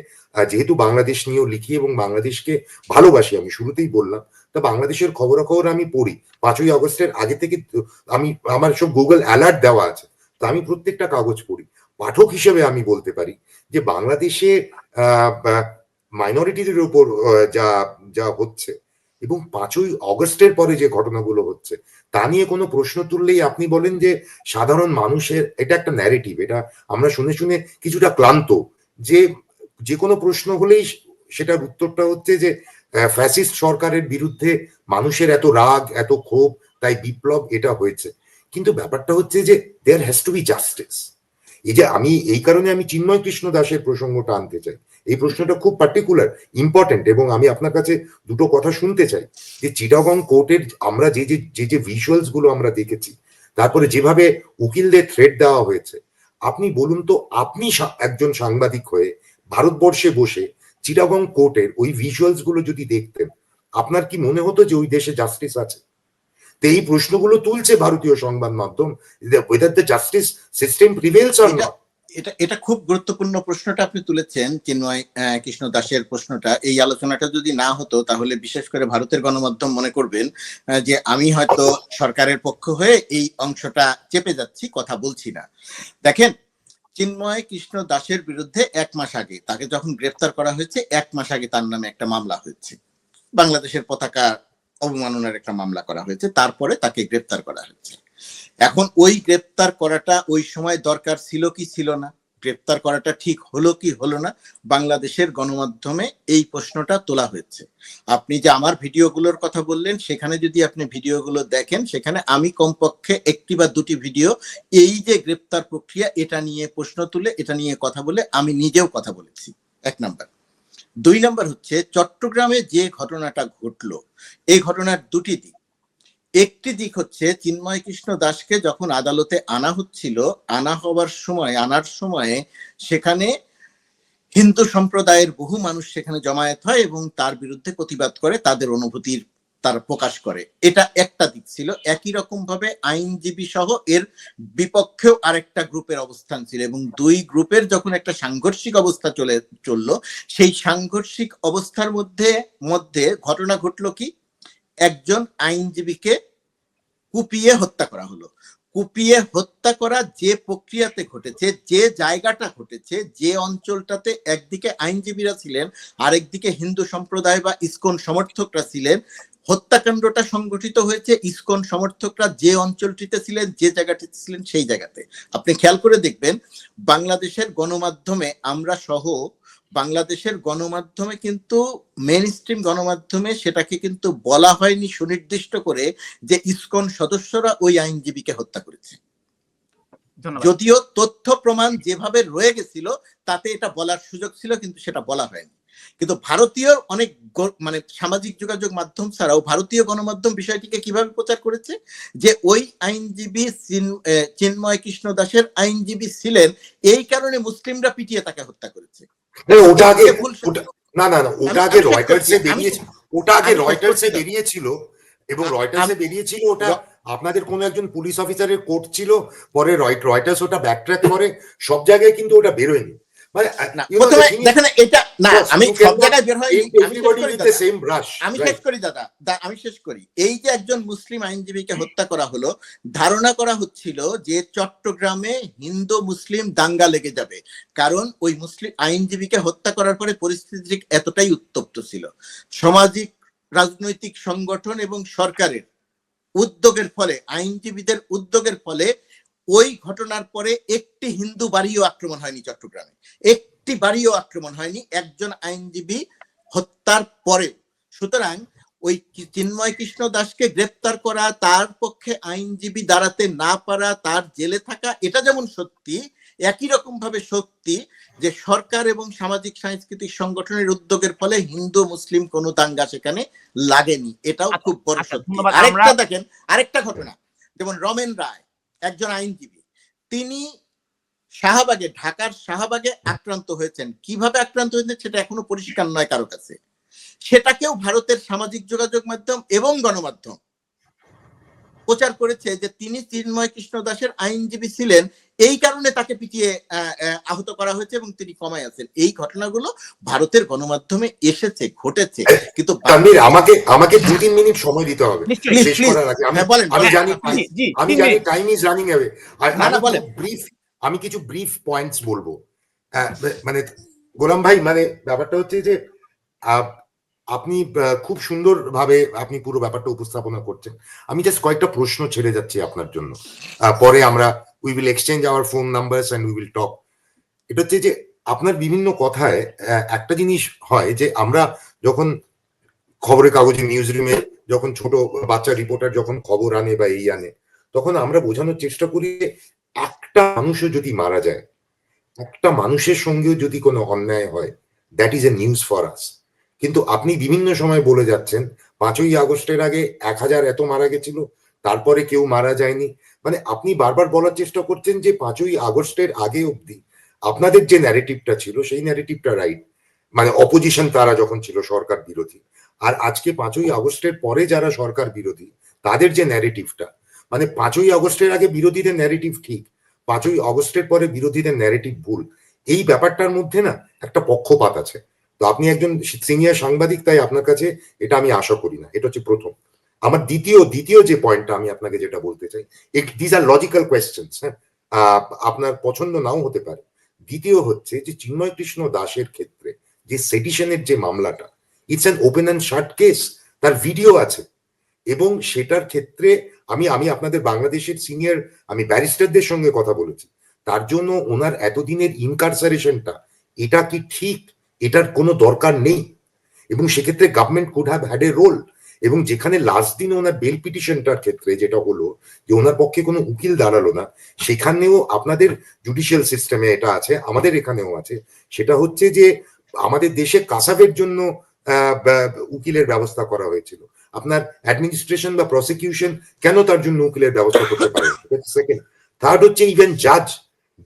[SPEAKER 3] যেহেতু বাংলাদেশ নিয়েও লিখি এবং বাংলাদেশকে ভালোবাসি, আমি শুরুতেই বললাম, তা বাংলাদেশের খবরাখবর আমি পড়ি। 5ই আগস্টের আগে থেকে আমি, আমার সব গুগল অ্যালার্ট দেওয়া আছে, তা আমি প্রত্যেকটা কাগজ পড়ি। পাঠক হিসেবে আমি বলতে পারি যে বাংলাদেশে মাইনরিটিদের উপর যা যা হচ্ছে এবং 5ই অগস্টের পরে যে ঘটনাগুলো হচ্ছে তা নিয়ে কোনো প্রশ্ন তুললেই আপনি বলেন যে সাধারণ মানুষের এটা একটা ন্যারেটিভ, এটা আমরা শুনে শুনে কিছুটা ক্লান্ত, যে যে কোনো প্রশ্ন হলেই সেটার উত্তরটা হচ্ছে যে ফ্যাসিস্ট সরকারের বিরুদ্ধে মানুষের এত রাগ, এত ক্ষোভ, তাই বিপ্লব এটা হয়েছে। কিন্তু ব্যাপারটা হচ্ছে যে there has to be justice. এই যে আমি এই কারণে আমি চিন্ময় কৃষ্ণ দাসের প্রসঙ্গটা আনতে চাই, এই প্রশ্নটা খুব পার্টিকুলার ইম্পর্টেন্ট, এবং আমি আপনার কাছে দুটো কথা শুনতে চাই যে চিটাগং কোর্টের আমরা যে যে যে যে ভিজুয়ালস গুলো আমরা দেখেছি, তারপরে যেভাবে উকিলদের থ্রেট দেওয়া হয়েছে, আপনি বলুন তো, আপনি একজন সাংবাদিক হয়ে ভারতবর্ষে বসে চিটাগং কোর্টের ওই ভিজুয়ালস গুলো যদি দেখতেন, আপনার কি মনে হতো যে ওই দেশে জাস্টিস আছে? তো এই প্রশ্নগুলো তুলছে ভারতীয় সংবাদ মাধ্যম, whether the justice system prevails or not.
[SPEAKER 1] এটা এটা খুব গুরুত্বপূর্ণ প্রশ্নটা আপনি তুলেছেন, চিন্ময় কৃষ্ণ দাসের প্রশ্নটা। এই আলোচনাটা যদি না হতো তাহলে বিশেষ করে ভারতের গণমাধ্যম মনে করবেন যে আমি হয়তো সরকারের পক্ষ হয়ে এই অংশটা চেপে যাচ্ছি, কথা বলছি না। দেখেন, চিন্ময় কৃষ্ণ দাসের বিরুদ্ধে 1 মাস আগে, তাকে যখন গ্রেফতার করা হয়েছে 1 মাস আগে তার নামে একটা মামলা হয়েছে, বাংলাদেশের পতাকা অবমাননার একটা মামলা করা হয়েছে, তারপরে তাকে গ্রেফতার করা হয়েছে। এখন ওই গ্রেপ্তার করাটা ওই সময় দরকার ছিল কি ছিল না, গ্রেপ্তার করাটা ঠিক হলো কি হলো না, বাংলাদেশের গণমাধ্যমে এই প্রশ্নটা তোলা হয়েছে। আপনি যে আমার ভিডিওগুলোর কথা বললেন, সেখানে যদি আপনি ভিডিওগুলো দেখেন, সেখানে আমি কমপক্ষে 1টি বা 2টি ভিডিও এই যে গ্রেপ্তার প্রক্রিয়া এটা নিয়ে প্রশ্ন তুলে, এটা নিয়ে কথা বলে আমি নিজেও কথা বলেছি। 1 নাম্বার। 2 নাম্বার হচ্ছে, চট্টগ্রামে যে ঘটনাটা ঘটলো, এই ঘটনার 2টি দিক। একটি দিক হচ্ছে, চিন্ময় কৃষ্ণ দাসকে যখন আদালতে আনা হচ্ছিল, আনার সময়ে সেখানে হিন্দু সম্প্রদায়ের বহু মানুষ সেখানে জমায়েত হয় এবং তার বিরুদ্ধে প্রতিবাদ করে, তাদের অনুভূতির তার প্রকাশ করে। এটা একটা দিক ছিল। একই রকম ভাবে আইনজীবী সহ এর বিপক্ষেও আরেকটা গ্রুপের অবস্থান ছিল, এবং 2 গ্রুপের যখন একটা সাংঘর্ষিক অবস্থা চললো, সেই সাংঘর্ষিক অবস্থার মধ্যে ঘটনা ঘটলো কি, একজন আইনজীবীকে কুপিয়ে হত্যা করা হলো। কুপিয়ে হত্যা করা যে প্রক্রিয়াতে ঘটেছে, যে জায়গাটা ঘটেছে, যে অঞ্চলটাতে একদিকে আইনজীবীরা ছিলেন, আরেকদিকে হিন্দু সম্প্রদায় বা ইসকন সমর্থকরা ছিলেন, হত্যাকাণ্ডটা সংগঠিত হয়েছে ইসকন সমর্থকরা যে অঞ্চলটিতে ছিলেন, যে জায়গাটিতে ছিলেন, সেই জায়গাতে। আপনি খেয়াল করে দেখবেন, বাংলাদেশের গণমাধ্যমে আমরা সহ বাংলাদেশের গণমাধ্যমে কিন্তু মেইন স্ট্রিম গণমাধ্যমে সেটাকে কিন্তু বলা হয়নি সুনির্দিষ্ট করে যে ইসকন সদস্যরা ওই আইনজীবীকে হত্যা করেছে। যদিও তথ্য প্রমাণ যেভাবে রয়ে গেছিল তাতে এটা বলার সুযোগ ছিল, কিন্তু সেটা বলা হয়নি। কিন্তু ভারতীয় অনেক সামাজিক যোগাযোগ মাধ্যম ছাড়াও ভারতীয় গণমাধ্যম বিষয়টিকে কিভাবে প্রচার করেছে, যে ওই আইনজীবী চিন্ময় কৃষ্ণ দাসের আইনজীবী ছিলেন, এই কারণে মুসলিমরা পিটিয়ে তাকে হত্যা করেছে।
[SPEAKER 3] ওটা আগে রয়টার্সে বেরিয়েছিল, এবং রয়টার্সে বেরিয়েছিল ওটা আপনাদের কোন একজন পুলিশ অফিসারের কোট ছিল, পরে রয়টার্স ওটা ব্যাকট্র্যাক করে, সব জায়গায় কিন্তু ওটা বেরোয়নি।
[SPEAKER 1] আমি শেষ করি। এই যে একজন মুসলিম আইনজীবীকে হত্যা করা হলো, ধারণা করা হচ্ছিল যে চট্টগ্রামে হিন্দু মুসলিম দাঙ্গা লেগে যাবে, কারণ ওই মুসলিম আইনজীবীকে হত্যা করার পরে পরিস্থিতি এতটাই উত্তপ্ত ছিল। সামাজিক রাজনৈতিক সংগঠন এবং সরকারের উদ্যোগের ফলে, আইনজীবীদের উদ্যোগের ফলে ওই ঘটনার পরে একটি হিন্দু বাড়িও আক্রমণ হয়নি চট্টগ্রামে, একটি বাড়িও আক্রমণ হয়নি একজন আইনজীবী হত্যার পরে। সুতরাং ওই চিন্ময় কৃষ্ণ দাসকে গ্রেপ্তার করা, তার পক্ষে আইনজীবী দাঁড়াতে না পারা, তার জেলে থাকা, এটা যেমন সত্যি, একই রকম ভাবে সত্যি যে সরকার এবং সামাজিক সাংস্কৃতিক সংগঠনের উদ্যোগের ফলে হিন্দু মুসলিম কোনো দাঙ্গা সেখানে লাগেনি, এটাও খুব বড় সত্যি। আরেকটা দেখেন, আরেকটা ঘটনা, যেমন রমেন রায় একজন আইনজীবী, তিনি শাহবাগে, ঢাকার শাহবাগে আক্রান্ত হয়েছেন। কিভাবে আক্রান্ত হয়েছেন সেটা এখনো পরিষ্কার নয় কারো কাছে। সেটাকেও ভারতের সামাজিক যোগাযোগ মাধ্যম এবং গণমাধ্যম প্রচার করেছে যে তিনি চিন্ময় কৃষ্ণ দাসের আইনজীবী ছিলেন, এই কারণে তাকে পিটিয়ে আহত করা হয়েছে এবং তিনি কমায় আছেন। এই ঘটনাগুলো ভারতের গণমাধ্যমে এসেছে, ঘটেছে। কিন্তু
[SPEAKER 3] আমাকে 2-3 মিনিট সময় দিতে হবে শেষ করার আগে। আমি জানি টাইম ইজ রানিং অ্যাওয়ে। আমি কিছু ব্রিফ পয়েন্টস বলবো। মানে গোলাম ভাই, মানে ব্যাপারটা হচ্ছে যে আপনি খুব সুন্দরভাবে আপনি পুরো ব্যাপারটা উপস্থাপনা করছেন। আমি জাস্ট কয়েকটা প্রশ্ন ছেড়ে যাচ্ছি আপনার জন্য, পরে আমরা we will exchange our phone numbers and we will talk. এটা হচ্ছে যে আপনার বিভিন্ন কথায় একটা জিনিস হয় যে আমরা যখন খবরের কাগজে নিউজ রুমে যখন ছোট বাচ্চা রিপোর্টার যখন খবর আনে বা এই আনে, তখন আমরা বোঝানোর চেষ্টা করি একটা মানুষও যদি মারা যায়, একটা মানুষের সঙ্গেও যদি কোনো অন্যায় হয়, that is a news for us. কিন্তু আপনি বিভিন্ন সময় বলে যাচ্ছেন 5ই আগস্টের আগে 1000 এত মারা গেছিল, তারপরে কেউ মারা যায়নি। মানে আপনি বারবার বলার চেষ্টা করছেন যে 5ই আগস্টের আগে অব্দি আপনাদের যে ন্যারেটিভটা ছিল সেই ন্যারেটিভটা রাইট, মানে অপোজিশন তারা যখন ছিল সরকার বিরোধী। আর আজকে 5ই আগস্টের পরে যারা সরকার বিরোধী তাদের যে ন্যারেটিভটা, মানে 5ই আগস্টের আগে বিরোধীদের ন্যারেটিভ ঠিক, 5ই আগস্টের পরে বিরোধীদের ন্যারেটিভ ভুল। এই ব্যাপারটার মধ্যে না একটা পক্ষপাত আছে। তো আপনি একজন সিনিয়র সাংবাদিক, তাই আপনার কাছে এটা আমি আশা করি না। এটা হচ্ছে প্রথম। আমার দ্বিতীয় যে পয়েন্টটা আমি আপনাকে যেটা বলতে চাই, দিস আর লজিক্যাল কোয়েশ্চেন্স, হ্যাঁ, আপনার পছন্দ নাও হতে পারে। দ্বিতীয় হচ্ছে যে চিন্ময় কৃষ্ণ দাসের ক্ষেত্রে যে সেডিশনের যে মামলাটা, it's an open and shut case, তার ভিডিও আছে। এবং সেটার ক্ষেত্রে আমি আপনাদের বাংলাদেশের সিনিয়র আমি ব্যারিস্টারদের সঙ্গে কথা বলেছি, তার জন্য ওনার এতদিনের ইনকারসারেশনটা এটা কি ঠিক, এটার কোনো দরকার নেই। এবং সেক্ষেত্রে government could have had a role. এবং যেখানে লাস্ট দিন ওনার বেল পিটিশনটার ক্ষেত্রে যেটা হলো যে ওনার পক্ষে কোনো উকিল দাঁড়ালো না, সেখানেও আপনাদের জুডিশিয়াল সিস্টেমে এটা আছে, আমাদের এখানেও আছে, সেটা হচ্ছে যে আমাদের দেশে কাসাবের জন্য উকিলের ব্যবস্থা করা হয়েছিল। আপনার অ্যাডমিনিস্ট্রেশন বা প্রসিকিউশন কেন তার জন্য উকিলের ব্যবস্থা করতে পারে? সেকেন্ড। থার্ড হচ্ছে ইভেন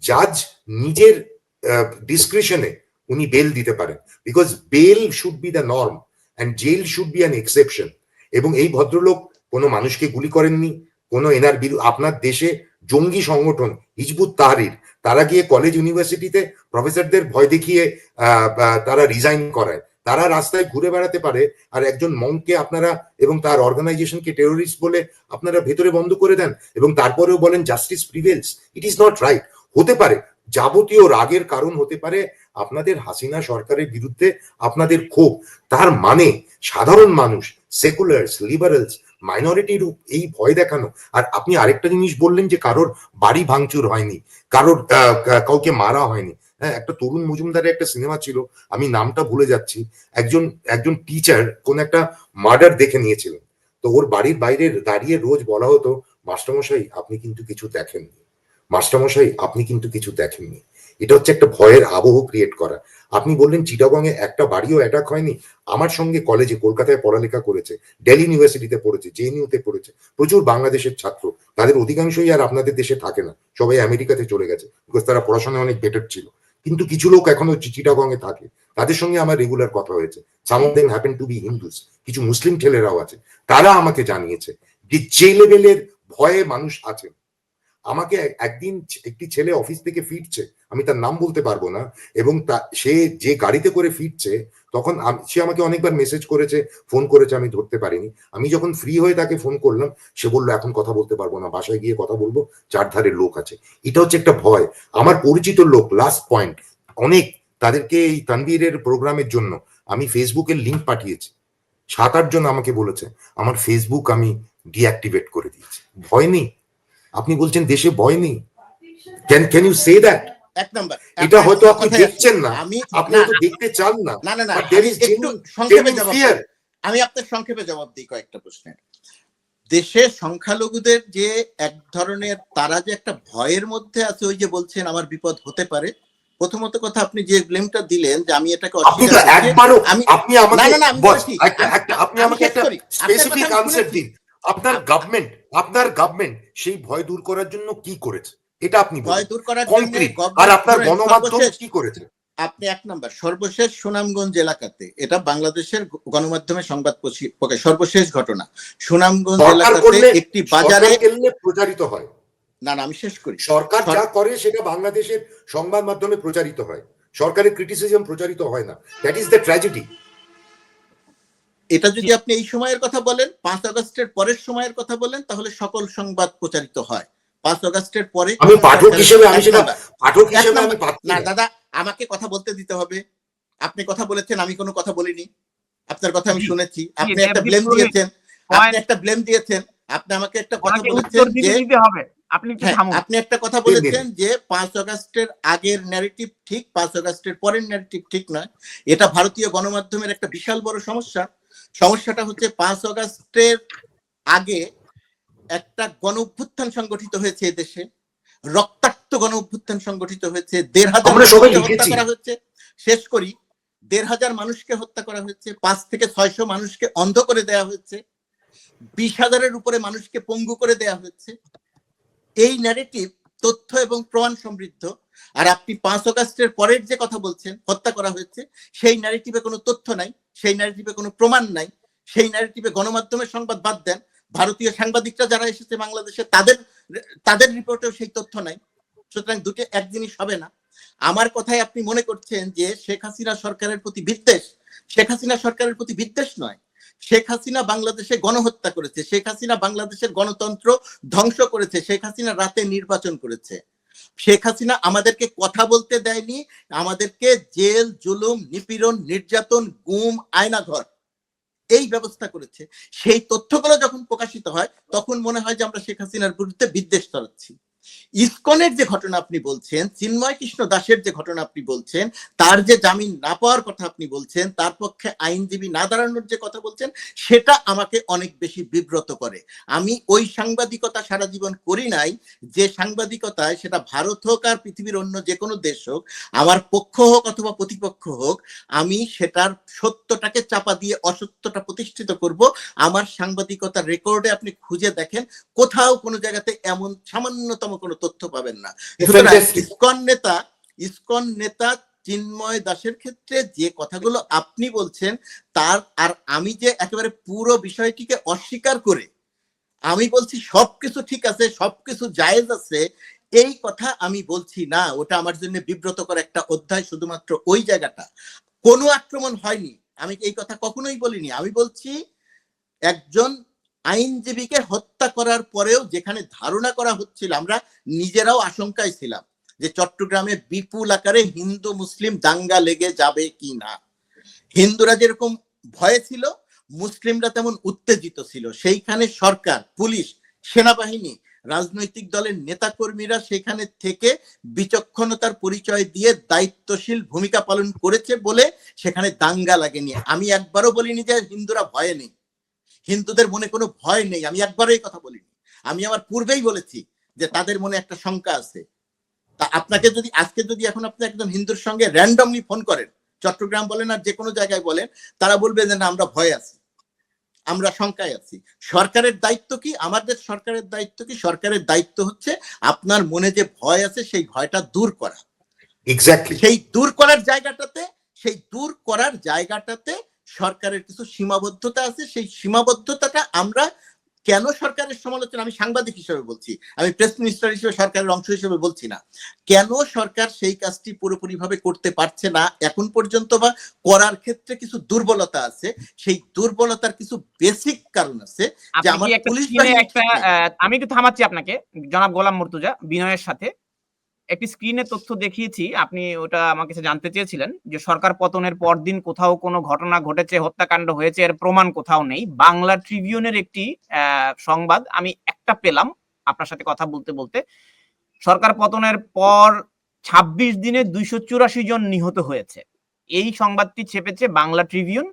[SPEAKER 3] জাজ নিজের ডিসক্রিশনে উনি বেল দিতে পারেন, because bail should be the norm and jail should be an exception. এবং এই ভদ্রলোক কোনো মানুষকে গুলি করেননি, কোনো আপনার দেশে জঙ্গি সংগঠন হিজবুত তাহরির তারা গিয়ে কলেজ ইউনিভার্সিটিতে প্রফেসরদের ভয় দেখিয়ে তারা রিজাইন করায়, তারা রাস্তায় ঘুরে বেড়াতে পারে, আর একজন মংকে আপনারা এবং তার অর্গানাইজেশনকে টেরোরিস্ট বলে আপনারা ভেতরে বন্ধ করে দেন এবং তারপরেও বলেন justice prevails. It is not right. হতে পারে যাবতীয় রাগের কারণ হতে পারে আপনাদের হাসিনা সরকারের বিরুদ্ধে আপনাদের ক্ষোভ, তার মানে সাধারণ মানুষ, সেকুলার্স, লিবারেলস, মাইনরিটির এই ভয় দেখানো। আর আপনি আরেকটা জিনিস বললেন যে কারোর বাড়ি ভাঙচুর হয়নি, কারোর কাউকে মারা হয়নি। হ্যাঁ, একটা তরুণ মজুমদারের একটা সিনেমা ছিল, আমি নামটা ভুলে যাচ্ছি, একজন টিচার কোন একটা মার্ডার দেখে নিয়েছিলেন, তো ওর বাড়ির বাইরে দাঁড়িয়ে রোজ বলা হতো, মাস্টারমশাই আপনি কিন্তু কিছু দেখেননি, মাস্টারমশাই আপনি কিন্তু কিছু দেখেননি। এটা হচ্ছে একটা ভয়ের আবহ ক্রিয়েট করা। আপনি বললেন চিটাগংয়ে একটা বাড়িও অ্যাটাক হয়নি। আমার সঙ্গে কলেজে কলকাতায় পড়ালেখা করেছে, দিল্লি ইউনিভার্সিটিতে পড়েছে, জেএনইউতে পড়েছে প্রচুর বাংলাদেশের ছাত্র। তাদের অধিকাংশই আর আপনাদের দেশে থাকে না, সবাই আমেরিকাতে চলে গেছে, বিকজ তারা পড়াশোনায় অনেক বেটার ছিল। কিন্তু কিছু লোক এখনো চিটাগংয়ে থাকে, তাদের সঙ্গে আমার রেগুলার কথা হয়েছে। Some of them happen to be Hindus, কিছু মুসলিম ছেলেরাও আছে। তারা আমাকে জানিয়েছে যে লেভেলের ভয়ে মানুষ আছে। আমাকে একদিন একটি ছেলে অফিস থেকে ফিরছে, আমি তার নাম বলতে পারবো না, এবং সে যে গাড়িতে করে ফিরছে তখন সে আমাকে অনেকবার মেসেজ করেছে, ফোন করেছে, আমি ধরতে পারিনি। আমি যখন ফ্রি হয়ে তাকে ফোন করলাম, সে বললো এখন কথা বলতে পারবো না, বাসায় গিয়ে কথা বলবো, চারধারে লোক আছে। এটা হচ্ছে একটা ভয়। আমার পরিচিত লোক, লাস্ট পয়েন্ট, অনেক তাদেরকে এই তানভীরের প্রোগ্রামের জন্য আমি ফেসবুকের লিঙ্ক পাঠিয়েছি, 7-8 জন আমাকে বলেছে আমার ফেসবুক আমি ডিঅ্যাক্টিভেট করে দিয়েছি। ভয় নেই? আপনি বলছেন দেশে ভয় নেই, ক্যান ইউ সে দ্যাট?
[SPEAKER 1] এক নাম্বার,
[SPEAKER 3] এটা হয়তো আপনি দেখছেন না, আপনি হয়তো দেখতে চান না।
[SPEAKER 1] না, একটু সংক্ষেপে জবাব, আমি আপনার সংক্ষেপে জবাব দিই কয়েকটা প্রশ্নের। দেশে সংখ্যালঘুদের যে এক ধরনের, তারা যে একটা ভয়ের মধ্যে আছে, ওই যে বলছেন আমার বিপদ হতে পারে। প্রথমত কথা, আপনি যে ব্লেমটা দিলেন যে আমি এটাকে
[SPEAKER 3] আপনি আমাকে একটা স্পেসিফিক আনসার দিন। আপনার গভর্নমেন্ট সেই ভয় দূর করার জন্য কি করেছে এটা আপনি
[SPEAKER 1] ভয় দূর করার
[SPEAKER 3] জন্য, আর আপনার গণমাধ্যম কি করেছে?
[SPEAKER 1] আপনি এক নাম্বার সর্বশেষ সুনামগঞ্জ এলাকাতে, এটা বাংলাদেশের গণমাধ্যমে সংবাদ প্রকাশ সর্বশেষ ঘটনা, সুনামগঞ্জ এলাকাতে একটি বাজারে
[SPEAKER 3] প্রচারিত হয়।
[SPEAKER 1] না না আমি শেষ করি।
[SPEAKER 3] সরকার যা করে সেটা বাংলাদেশের সংবাদ মাধ্যমে প্রচারিত হয়, সরকারের ক্রিটিসিজম প্রচারিত হয় না। That is the tragedy.
[SPEAKER 1] এটা যদি আপনি এই সময়ের কথা বলেন, 5 আগস্টের পরের সময়ের কথা বলেন, তাহলে সকল সংবাদ প্রচারিত হয়। 5 আগস্টের পরে
[SPEAKER 3] আমি পাঠক হিসেবে আমি সেটা পাঠক হিসেবে আমি পাচ্ছি
[SPEAKER 1] না। দাদা আমাকে কথা বলতে দিতে হবে। আপনি কথা বলেছেন, আমি কোনো কথা বলিনি। আপনার কথা আমি শুনেছি। আপনি একটা ব্লেম দিয়েছেন, আপনি আমাকে একটা কথা বলেছেন যে আপনি একটা কথা বলেছেন যে 5 আগস্টের আগের ন্যারেটিভ ঠিক, 5 আগস্টের পরের ন্যারেটিভ ঠিক নয়। এটা ভারতীয় গণমাধ্যমের একটা বিশাল বড় সমস্যা। সমস্যাটা হচ্ছে 5 আগস্টের আগে একটা গণ অভ্যুত্থান সংগঠিত হয়েছে এদেশে, রক্তাক্ত গণ অভ্যুত্থান সংগঠিত হয়েছে, 1,500 মানুষকে হত্যা করা হয়েছে। শেষ করি, 1,500 মানুষকে হত্যা করা হয়েছে, 5 থেকে 600 মানুষকে অন্ধ করে দেওয়া হয়েছে, 20,000-এর উপরে মানুষকে পঙ্গু করে দেওয়া হয়েছে। এই ন্যারেটিভ তথ্য এবং প্রমাণ সমৃদ্ধ। আর আপনি 5 আগস্টের পরের যে কথা বলছেন, হত্যা করা হয়েছে, সেই ন্যারেটিভে কোনো তথ্য নাই, সেই ন্যারেটিভে কোনো প্রমাণ নাই, সেই ন্যারেটিভে গণমাধ্যমের সংবাদ বাদ দেন, ভারতীয় সাংবাদিকরা যারা এসেছে বাংলাদেশে তাদের রিপোর্টেও সেই তথ্য নাই। সুতরাং দুটো এক জিনিস হবে না। আমার কথায় আপনি মনে করছেন যে শেখ হাসিনা সরকারের প্রতি বিদ্বেষ। শেখ হাসিনা সরকারের প্রতি বিদ্বেষ নয়। শেখ হাসিনা বাংলাদেশে গণহত্যা করেছে, শেখ হাসিনা বাংলাদেশের গণতন্ত্র ধ্বংস করেছে, শেখ হাসিনা রাতে নির্বাচন করেছে, শেখ হাসিনা আমাদেরকে কথা বলতে দেয়নি, আমাদেরকে জেল, জুলুম, নিপীড়ন, নির্যাতন, গুম, আয়নাঘর এই ব্যবস্থা করেছে। সেই তথ্যগুলো যখন প্রকাশিত হয় তখন মনে হয় যে আমরা শেখ হাসিনার বিরুদ্ধে বিদ্বেষ ছড়াচ্ছি। ইসকনের যে ঘটনা আপনি বলছেন, চিন্ময় কৃষ্ণ দাসের যে ঘটনা আপনি বলছেন, তার যে জামিন না পাওয়ার কথা আপনি বলছেন, তার পক্ষে আইনজীবী না দাঁড়ানোর যে কথা বলছেন, সেটা আমাকে অনেক বেশি বিব্রত করে। আমি ওই সাংবাদিকতা সারা জীবন করি নাই যে সাংবাদিকতায়, সেটা ভারত হোক আর পৃথিবীর অন্য যে কোনো দেশ হোক, আমার পক্ষ হোক অথবা প্রতিপক্ষ হোক, আমি সেটার সত্যটাকে চাপা দিয়ে অসত্যটা প্রতিষ্ঠিত করব। আমার সাংবাদিকতার রেকর্ডে আপনি খুঁজে দেখেন, কোথাও কোনো জায়গাতে এমন সামান্যতম কোনো তথ্য পাবেন না। ইসকন নেতা চিন্ময় দাসের ক্ষেত্রে যে কথাগুলো আপনি বলছেন, তার আর আমি যে একেবারে পুরো বিষয়টিকে অস্বীকার করে আমি বলছি সবকিছু ঠিক আছে, সবকিছু জায়েজ আছে, এই কথা আমি বলছি না। ওটা আমার জন্য বিব্রতকর একটা অধ্যায়। শুধুমাত্র ওই জায়গাটা, কোনো আক্রমণ হয়নি, আমি এই কথা কখনোই বলিনি। আমি বলছি একজন আইনজীবীকে হত্যা করার পরেও যেখানে ধারণা করা হচ্ছিল, আমরা নিজেরাও আশঙ্কায় ছিলাম যে চট্টগ্রামে বিপুল আকারে হিন্দু মুসলিম দাঙ্গা লেগে যাবে কি না। হিন্দুরা যেরকম ভয়ে ছিল, মুসলিমরা তেমন উত্তেজিত ছিল। সেইখানে সরকার, পুলিশ, সেনাবাহিনী, রাজনৈতিক দলের নেতাকর্মীরা সেখানে থেকে বিচক্ষণতার পরিচয় দিয়ে দায়িত্বশীল ভূমিকা পালন করেছে বলে সেখানে দাঙ্গা লাগেনি। আমি একবারও বলিনি যে হিন্দুরা ভয়ে নেই, হিন্দুদের মনে কোনো ভয় নেই, আমি একবারও এই কথা বলিনি। আমি আমার পূর্বেই বলেছি যে তাদের মনে একটা শঙ্কা আছে। তা আপনাকে যদি আজকে যদি এখন আপনি একজন হিন্দুর সঙ্গে র্যান্ডমলি ফোন করেন, চট্টগ্রাম বলেন আর যে কোনো জায়গায় বলেন, তারা বলবে যে না আমরা ভয়ে আছি, আমরা শঙ্কায় আছি। সরকারের দায়িত্ব কি? আমাদের সরকারের দায়িত্ব কি? সরকারের দায়িত্ব হচ্ছে আপনার মনে যে ভয় আছে সেই ভয়টা দূর করা।
[SPEAKER 3] এক্স্যাক্টলি।
[SPEAKER 1] সেই দূর করার জায়গাটাতে সরকারের কিছু সীমাবদ্ধতা আছে। সেই সীমাবদ্ধতাটা আমরা কেন সরকারের সমালোচনা, আমি সাংবাদিক হিসেবে বলছি, আমি প্রেস মিনিস্টার হিসেবে সরকারের অংশ হিসেবে বলছি না, কেন সরকার সেই কাজটি পুরোপুরিভাবে করতে পারছে না এখন পর্যন্ত, বা করার ক্ষেত্রে কিছু দুর্বলতা আছে। সেই দুর্বলতার কিছু বেসিক কারণ আছে যে আমার পুলিশ বাহিনী।
[SPEAKER 2] আমি একটু থামাচ্ছি আপনাকে, জনাব গোলাম মুর্তুজা, বিনয়ের সাথে একটি স্ক্রিনে তথ্য দেখিয়েছি, আপনি ওটা আমার কাছে জানতে চেয়েছিলেন যে সরকার পতনের পরদিন কোথাও কোনো ঘটনা ঘটেছে, হত্যাকাণ্ড হয়েছে, এর প্রমাণ কোথাও নেই। বাংলা ট্রিবিউনের একটি সংবাদ আমি একটা পেলাম আপনার সাথে কথা বলতে বলতে, সরকার পতনের পর 26 দিনে 284 জন নিহত হয়েছে। এই সংবাদটি ছেপেছে বাংলা ট্রিবিউন,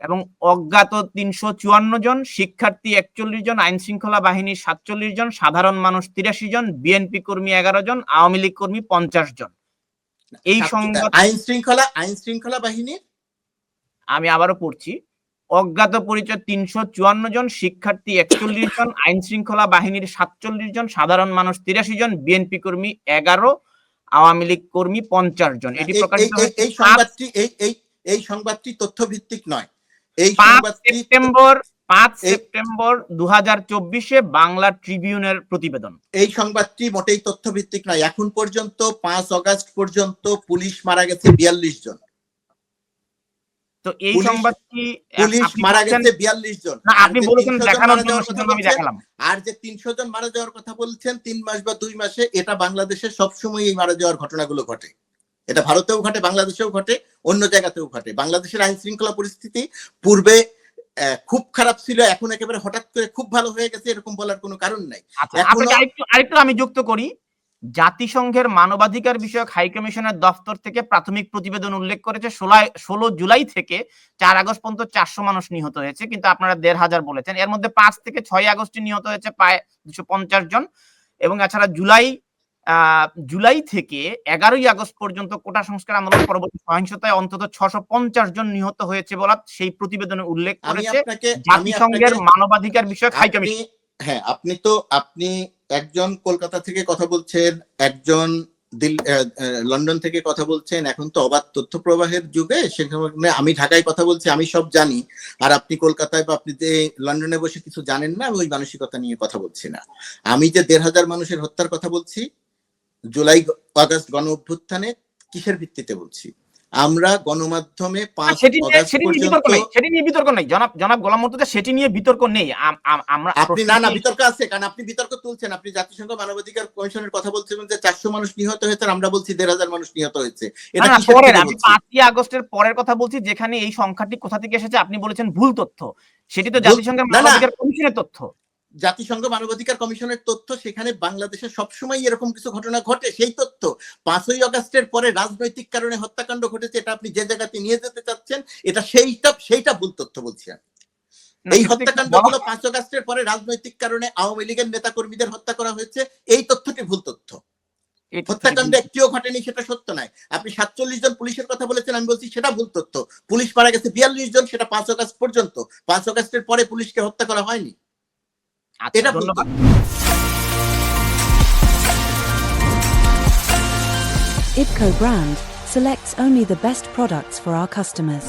[SPEAKER 2] এবং অজ্ঞাত 354 জন, শিক্ষার্থী 41 জন, আইন শৃঙ্খলা বাহিনী 47 জন, সাধারণ মানুষ 83 জন, বিএনপি কর্মী 11 জন, আওয়ামী লীগ কর্মী 50 জন। এই সংবাদ
[SPEAKER 1] আইন শৃঙ্খলা বাহিনী,
[SPEAKER 2] আমি আবারও পড়ছি, অজ্ঞাত পরিচয় 354 জন, শিক্ষার্থী 41 জন, আইন শৃঙ্খলা বাহিনীর 47 জন, সাধারণ মানুষ 83 জন, বিএনপি কর্মী 11, আওয়ামী লীগ কর্মী 50 জন। এটি প্রকাশিত হয়েছে
[SPEAKER 1] এই সংবাদটি তথ্যভিত্তিক নয়। এই
[SPEAKER 2] 5
[SPEAKER 1] সংবাদটি
[SPEAKER 2] সেপ্টেম্বর 2024-এ বাংলা ট্রিবিউনের প্রতিবেদন।
[SPEAKER 1] এই সংবাদটি মোটেই তথ্যভিত্তিক নয়। এখন পর্যন্ত 5 অগাস্ট পর্যন্ত পুলিশ মারা গেছে 42 জন।
[SPEAKER 2] তো এই সংবাদটি
[SPEAKER 1] পুলিশ মারা গেছে 42 জন।
[SPEAKER 2] না, আপনি বলেছেন দেখানোর জন্য, সেজন্য আমি দেখালাম।
[SPEAKER 1] আর যে 300 জন মারা যাওয়ার কথা বলছেন 3 মাস বা 2 মাসে, এটা বাংলাদেশে সবসময় এই মারা যাওয়ার ঘটনাগুলো ঘটে। এটা ভারতেও ঘটে, বাংলাদেশেও ঘটে, অন্য জায়গাতেও ঘটে। বাংলাদেশের আইন শৃঙ্খলা পরিস্থিতি পূর্বে খুব খারাপ ছিল, এখন একেবারে হঠাৎ করে খুব ভালো হয়ে গেছে এরকম বলার কোনো কারণ নাই।
[SPEAKER 2] আরেকটু আমি যুক্ত করি, জাতিসংঘের মানবাধিকার বিষয়ক হাই কমিশনের দপ্তর থেকে প্রাথমিক প্রতিবেদন উল্লেখ করেছে 16 জুলাই থেকে 4 আগস্ট পর্যন্ত 400 মানুষ নিহত হয়েছে, কিন্তু আপনারা 1500 বলেছেন। এর মধ্যে 5 থেকে 6 আগস্টে নিহত হয়েছে প্রায় 250 জন, এবং এছাড়া জুলাই থেকে 11ই আগস্ট পর্যন্ত কোটা সংস্কার আন্দোলন পরবর্তী সহিংসতায় অন্তত 650 জন নিহত হয়েছে বলা সেই প্রতিবেদনে উল্লেখ করেছে জাতিসংঘের মানবাধিকার বিষয়ক হাই কমিশন।
[SPEAKER 1] হ্যাঁ, আপনি একজন কলকাতা থেকে কথা বলছেন, একজন লন্ডন থেকে কথা বলছেন। এখন তো অবাধ তথ্য প্রবাহের যুগে, সেখানে আমি ঢাকায় কথা বলছি, আমি সব জানি, আর আপনি কলকাতায় বা আপনি লন্ডনে বসে কিছু জানেন না। আমি ওই মানসিকতা নিয়ে কথা বলছি না। আমি যে 1500 মানুষের হত্যার কথা বলছি জুলাই আগস্ট গণ অভ্যুত্থানে, কিসের ভিত্তিতে বলছি? আমরা গণমাধ্যমে 5 অগাস্ট পর্যন্ত,
[SPEAKER 2] সেটি নিয়ে বিতর্ক নেই জনাব গোলাম মুর্তজা, সেটি নিয়ে বিতর্ক নেই। আমরা
[SPEAKER 1] আপনি না বিতর্ক আছে, কারণ আপনি বিতর্ক তুলছেন। আপনি জাতিসংঘ মানবাধিকার কমিশনের কথা বলছেন যে 400 মানুষ নিহত হয়েছে, আমরা বলছি 1500 মানুষ নিহত হয়েছে। এটা কিসের থেকে বলছি?
[SPEAKER 2] আমি 5ই আগস্টের পরের কথা বলছি, যেখানে এই সংখ্যাটি কোথা থেকে এসেছে আপনি বলেছেন ভুল তথ্য। সেটি তো জাতিসংঘের মানবাধিকার কমিশনের তথ্য।
[SPEAKER 1] জাতিসংঘ মানবাধিকার কমিশনের তথ্য, সেখানে বাংলাদেশে সবসময় এরকম কিছু ঘটনা ঘটে, সেই তথ্য। 5ই আগস্টের পরে রাজনৈতিক কারণে হত্যাকাণ্ড ঘটেছে, এটা আপনি যে জায়গাতে নিয়ে যেতে চাচ্ছেন, এটা সেইটা ভুল তথ্য বলছি আমি। এই হত্যাকাণ্ডগুলো 5 আগস্টের পরে রাজনৈতিক কারণে আওয়ামী লীগের নেতা কর্মীদের হত্যা করা হয়েছে, এই তথ্যটি ভুল তথ্য। হত্যাকাণ্ড একটিও ঘটেনি, সেটা সত্য নয়। আপনি 47 জন পুলিশের কথা বলেছেন, আমি বলছি সেটা ভুল তথ্য। পুলিশ মারা গেছে 42 জন, সেটা 5 আগস্ট পর্যন্ত। 5 আগস্টের পরে পুলিশকে হত্যা করা হয়নি। এটা ধন্যবাদ।
[SPEAKER 4] IBCO brand selects only the best products for our customers.